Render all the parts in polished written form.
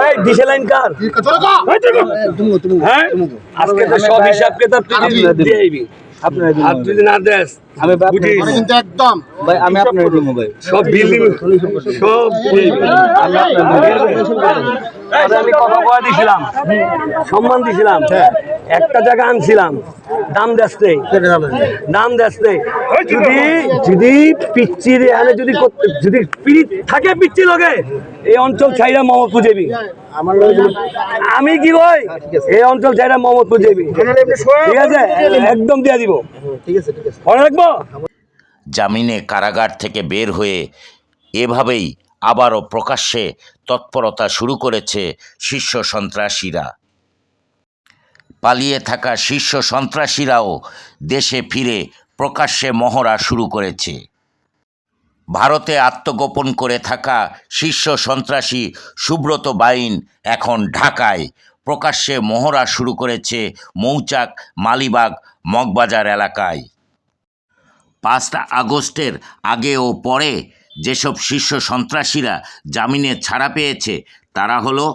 এই ডিসে লাইন কার হ্যাঁ আজকে তো সব হিসাব কিতাব তুই দিয়ে আইবি আর তুই যদি না দেস আমি বুঝিস কিন্তু একদম ভাই আমি আপনার দিব ভাই সব বিল দিবি সব দিয়ে আইবি। আরে আমি কথা কয়া দিছিলাম সম্মান দিছিলাম একটা জায়গা আনছিলাম দাম দেশতে যদি যদি পিচ্চির এখানে যদি পিড়ি থাকে পিচ্ছি লগে এই অঞ্চল ছাইরা মোহাম্মদপুর যাবি আমি কি ভাই এই অঞ্চল ছাইরা মোহাম্মদপুর যাবি ঠিক আছে একদম দিয়ে দিব ঠিক আছে মনে রাখবো। জামিনে কারাগার থেকে বের হয়ে এভাবেই আবারও প্রকাশ্যে তৎপরতা শুরু করেছে শীর্ষ সন্ত্রাসীরা। পালিয়ে থাকা শীর্ষ সন্ত্রাসীরাও দেশে ফিরে প্রকাশ্যে মহড়া শুরু করেছে। ভারতে আত্মগোপন করে থাকা শীর্ষ সন্ত্রাসী সুব্রত বাইন এখন ঢাকায় প্রকাশ্যে মহড়া শুরু করেছে মৌচাক, মালিবাগ, মগবাজার এলাকায়। 5 আগস্টের আগে ও পরে যেসব শীর্ষ সন্ত্রাসীরা জামিনে ছাড়া পেয়েছে তারা হলো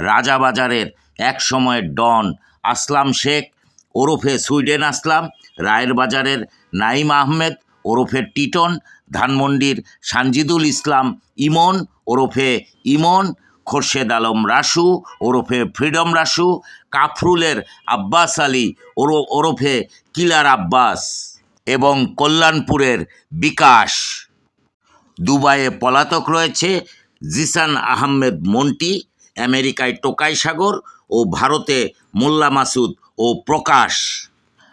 রাজাবাজারের এক সময়ের ডন আসলাম শেখ ওরফে সুইডেন আসলাম, রায়ের বাজারের নাইম আহমেদ ওরফে টিটন, ধানমন্ডির সানজিদুল ইসলাম ইমন ওরফে ইমন, খোরশেদ আলম রাসু ওরফে ফ্রিডম রাসু, কাফরুলের আব্বাস আলী ওরফে কিলার আব্বাস এবং কল্যাণপুরের বিকাশ। দুবাইয়ে পলাতক রয়েছে জিসান আহমেদ মন্টি, আমেরিকায় টোকাই সাগর ও ভারতে মোল্লা মাসুদ ও প্রকাশ।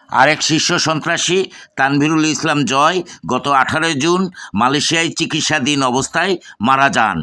আরেক শীর্ষ সন্ত্রাসী তানভীরুল ইসলাম জয় গত 18 জুন মালয়েশিয়ায় চিকিৎসাধীন অবস্থায় মারা যান।